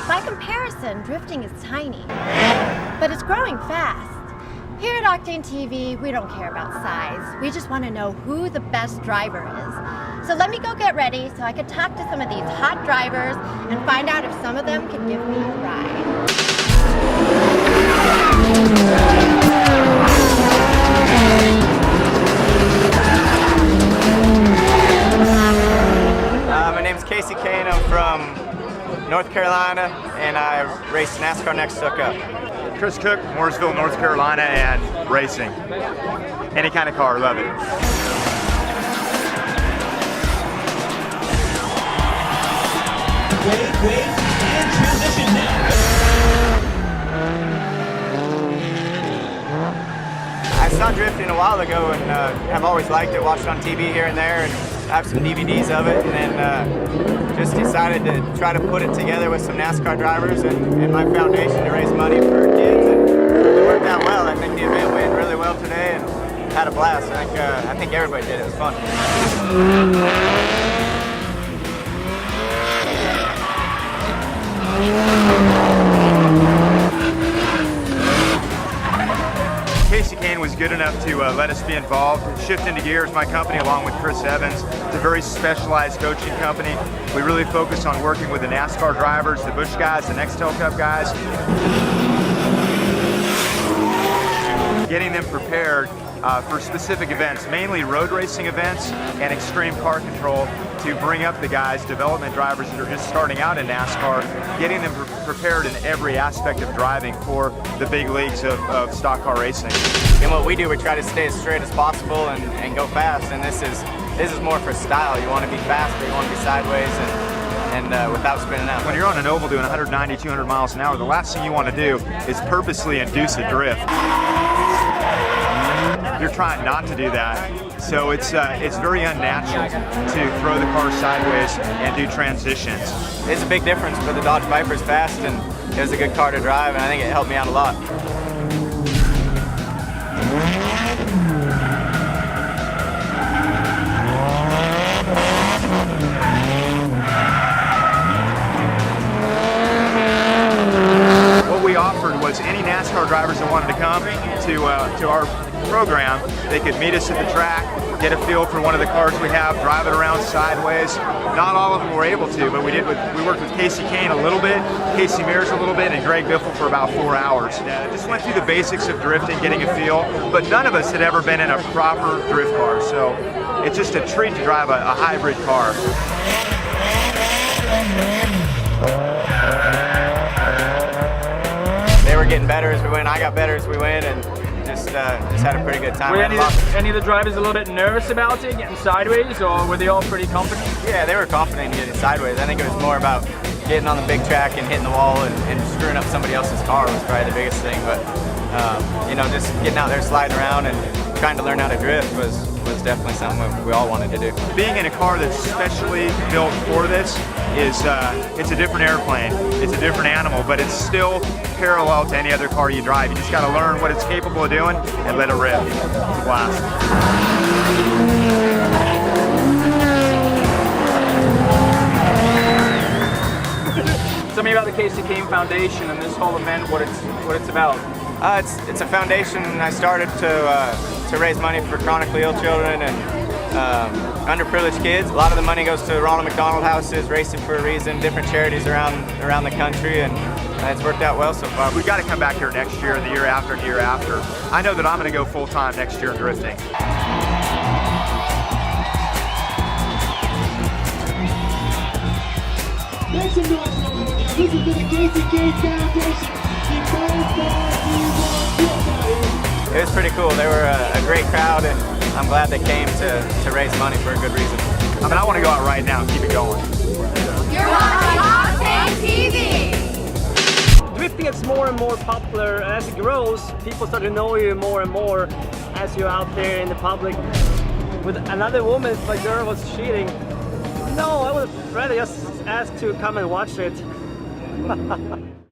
By comparison, drifting is tiny, but it's growing fast. Here at OctaneTV, we don't care about size. We just want to know who the best driver is. So let me go get ready so I can talk to some of these hot drivers and find out if some of them can give me a ride. My name's Kasey Kahne. I'm from North Carolina, and I race NASCAR next to Cup. Chris Cook, Mooresville, North Carolina, and racing. Any kind of car, love it. Wait, and transition now. I saw drifting a while ago, and I've always liked it, watched it on TV here and there, and I have some DVDs of it, and then just decided to try to put it together with some NASCAR drivers and my foundation to raise money for kids, and it worked out well. I think the event went really well today and had a blast. I think everybody did. It was fun. Kasey Kahne was good enough to let us be involved. Shift Into Gears, my company, along with Chris Evans. It's a very specialized coaching company. We really focus on working with the NASCAR drivers, the Busch guys, the Nextel Cup guys. Getting them prepared for specific events, mainly road racing events and extreme car control, to bring up the guys, development drivers that are just starting out in NASCAR, getting them prepared in every aspect of driving for the big leagues of stock car racing. And what we do, we try to stay as straight as possible and go fast, and this is more for style. You want to be faster, you want to be sideways and without spinning out. When you're on an oval doing 190, 200 miles an hour, the last thing you want to do is purposely induce a drift. You're trying not to do that, so it's very unnatural to throw the car sideways and do transitions. It's a big difference, but the Dodge Viper's fast, and it was a good car to drive, and I think it helped me out a lot. What we offered was any NASCAR drivers that wanted to come to our program, they could meet us at the track, get a feel for one of the cars we have, drive it around sideways. Not all of them were able to, but we worked with Kasey Kahne a little bit, Casey Mears a little bit, and Greg Biffle for about 4 hours. Just went through the basics of drifting, getting a feel, but none of us had ever been in a proper drift car, so it's just a treat to drive a hybrid car. They were getting better as we went, I got better as we went, and just had a pretty good time. Were any of the drivers a little bit nervous about it, getting sideways, or were they all pretty confident? Yeah, they were confident in getting sideways. I think it was more about getting on the big track and hitting the wall and screwing up somebody else's car was probably the biggest thing. But you know, just getting out there sliding around and trying to learn how to drift was definitely something we all wanted to do. Being in a car that's specially built for this is it's a different airplane, it's a different animal, but it's still parallel to any other car you drive. You just got to learn what it's capable of doing and let it rip. It's a blast. Tell me about the Kasey Kahne Foundation and this whole event, what it's about. It's a foundation I started to raise money for chronically ill children and underprivileged kids. A lot of the money goes to Ronald McDonald houses, Racing for a Reason, different charities around the country, and it's worked out well so far. We've got to come back here next year and the year after and the year after. I know that I'm going to go full time next year in drifting. Make some noise, this is the Kasey Kahne Foundation. It was pretty cool. They were a great crowd, and I'm glad they came to raise money for a good reason. I mean, I want to go out right now and keep it going. You're watching OctaneTV! Drifting gets more and more popular, and as it grows, people start to know you more and more as you're out there in the public. With another woman, if a girl was cheating, no, I would rather just ask to come and watch it.